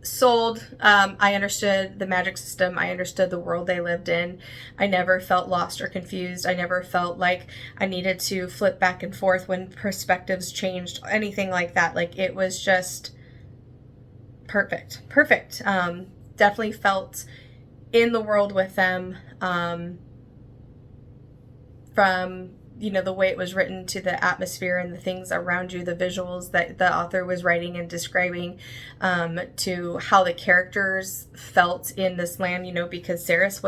sold. I understood the magic system. I understood the world they lived in. I never felt lost or confused. I never felt like I needed to flip back and forth when perspectives changed, anything like that. Like, it was just perfect. Definitely felt in the world with them, from the way it was written to the atmosphere and the things around you, the visuals that the author was writing and describing, to how the characters felt in this land, because Ceres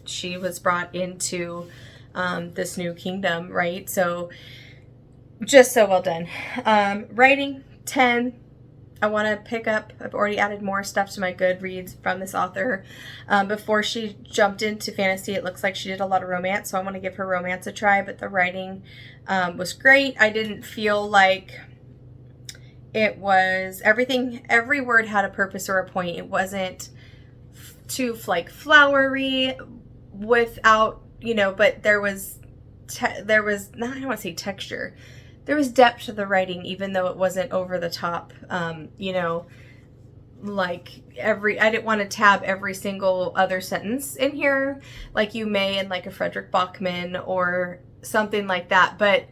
she was brought into this new kingdom, right? So just so well done. Writing, 10. I want to pick up, I've already added more stuff to my Goodreads from this author. Before she jumped into fantasy, it looks like she did a lot of romance, so I want to give her romance a try, but the writing was great. I didn't feel like it was every word had a purpose or a point. It wasn't too flowery without, but there was I don't want to say texture. There was depth to the writing, even though it wasn't over the top. I didn't want to tab every single other sentence in here, like you may in like a Frederick Bachman or something like that. But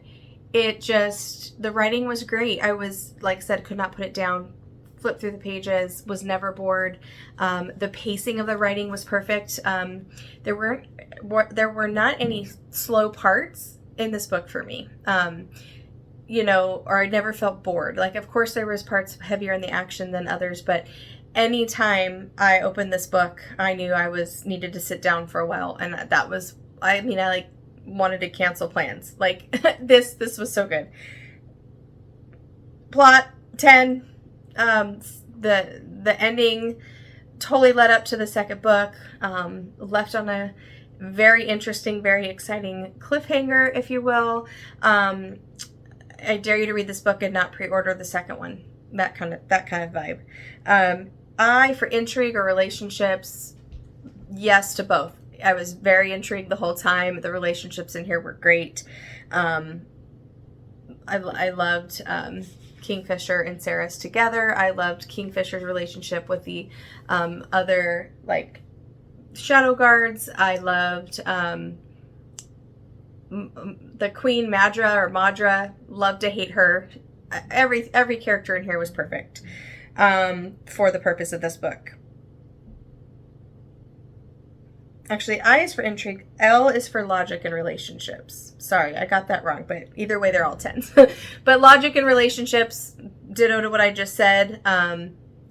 the writing was great. I was, like I said, could not put it down. Flipped through the pages, was never bored. The pacing of the writing was perfect. There were not any slow parts in this book for me. Or I never felt bored. Like, of course, there was parts heavier in the action than others, but anytime I opened this book, I knew I needed to sit down for a while, and that was, I wanted to cancel plans. Like, this was so good. Plot 10. The ending totally led up to the second book. Left on a very interesting, very exciting cliffhanger, if you will. I dare you to read this book and not pre-order the second one. That kind of vibe. For intrigue or relationships, yes to both. I was very intrigued the whole time. The relationships in here were great. I loved Kingfisher and Sarah's together. I loved Kingfisher's relationship with the other, like, shadow guards. I loved the Queen Madra. Loved to hate her. Every character in here was perfect for the purpose of this book. Actually, I is for intrigue. L is for logic and relationships. Sorry, I got that wrong, but either way, they're all 10s. But logic and relationships, ditto to what I just said.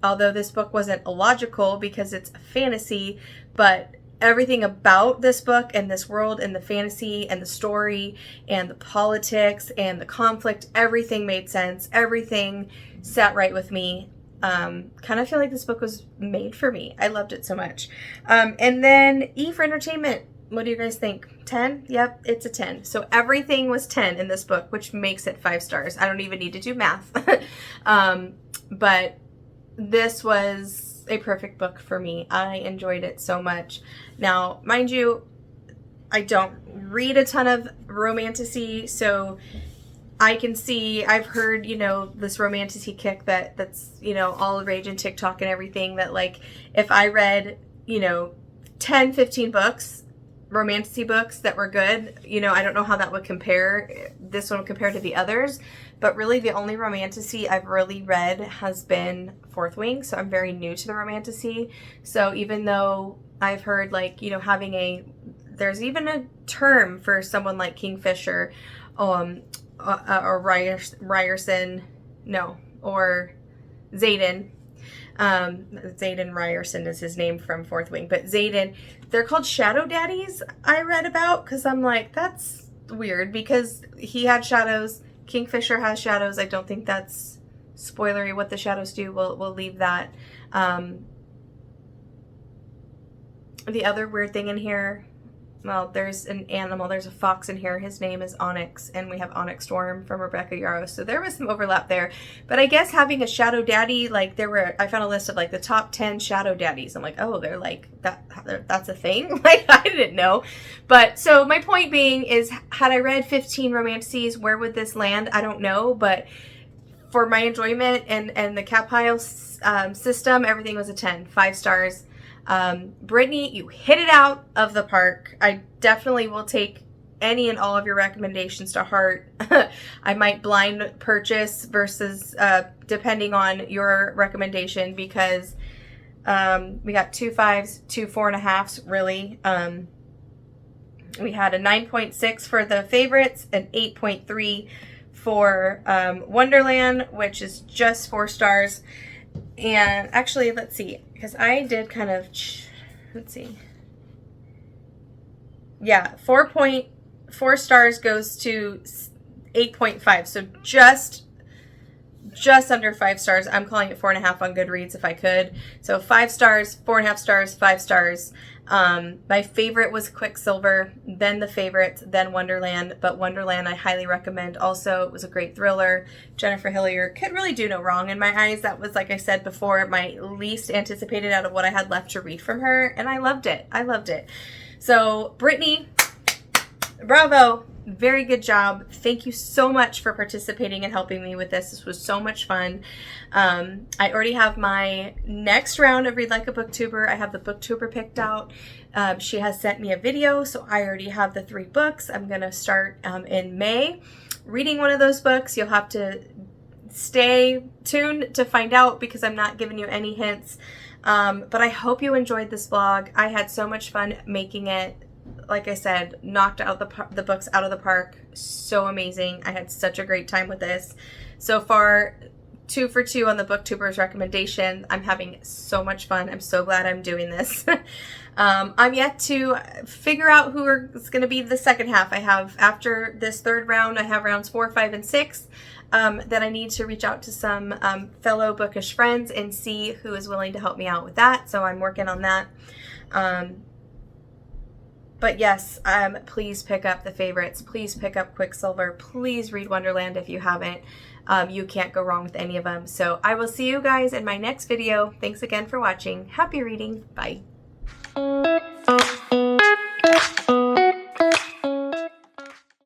Although this book wasn't illogical because it's a fantasy, but everything about this book and this world and the fantasy and the story and the politics and the conflict, everything made sense. Everything sat right with me. Kind of feel like this book was made for me. I loved it so much. And then E for entertainment. What do you guys think? 10? Yep, it's a 10. So everything was 10 in this book, which makes it 5 stars. I don't even need to do math. But this was a perfect book for me. I enjoyed it so much. Now, mind you, I don't read a ton of romantasy, so I can see, I've heard, this romantasy kick that's, all the rage in TikTok and everything, that, like, if I read, 10, 15 books, romantasy books that were good, I don't know how that would compare, this one compared to the others, but really the only romantasy I've really read has been Fourth Wing, so I'm very new to the romantasy. So even though I've heard, like, there's even a term for someone like Kingfisher, or Ryerson, or Xaden. Xaden Ryerson is his name from Fourth Wing, but Xaden, they're called shadow daddies, I read about, because I'm like, that's weird, because he had shadows, Kingfisher has shadows. I don't think that's spoilery what the shadows do. We'll leave that. The other weird thing in here, well, there's an animal, there's a fox in here. His name is Onyx, and we have Onyx Storm from Rebecca Yarros. So there was some overlap there. But I guess having a shadow daddy, like, I found a list of, like, the top 10 shadow daddies. I'm like, oh, they're like, that's a thing? Like, I didn't know. But, so my point being is, had I read 15 romances, where would this land? I don't know. But for my enjoyment and the cat pile system, everything was a 10, 5 stars. Brittany, you hit it out of the park. I definitely will take any and all of your recommendations to heart. I might blind purchase versus depending on your recommendation, because we got 2 5s, 2 4.5s, really. We had a 9.6 for the favorites, an 8.3 for Wonderland, which is just 4 stars. And actually, let's see, because I did kind of, let's see. Yeah, 4.4 stars goes to 8.5. So just under 5 stars. I'm calling it 4.5 on Goodreads if I could. So 5 stars, 4.5 stars, 5 stars. My favorite was Quicksilver, then the favorites, then Wonderland. But Wonderland I highly recommend also. It was a great thriller. Jennifer Hillier could really do no wrong in my eyes. That was, like I said before, my least anticipated out of what I had left to read from her. And I loved it. So Brittany, bravo. Very good job. Thank you so much for participating and helping me with this. This was so much fun. I already have my next round of Read Like a Booktuber. I have the Booktuber picked out. She has sent me a video, so I already have the 3 books. I'm going to start in May reading one of those books. You'll have to stay tuned to find out, because I'm not giving you any hints. But I hope you enjoyed this vlog. I had so much fun making it. Like I said, knocked out the books out of the park. So amazing. I had such a great time with this. So far, 2 for 2 on the Booktuber's recommendation. I'm having so much fun. I'm so glad I'm doing this. I'm yet to figure out who is going to be the second half. I have, after this third round, I have rounds 4, 5, and 6 that I need to reach out to some fellow bookish friends and see who is willing to help me out with that. So I'm working on that. But yes, please pick up the favorites. Please pick up Quicksilver. Please read Wonderland if you haven't. You can't go wrong with any of them. So I will see you guys in my next video. Thanks again for watching. Happy reading. Bye.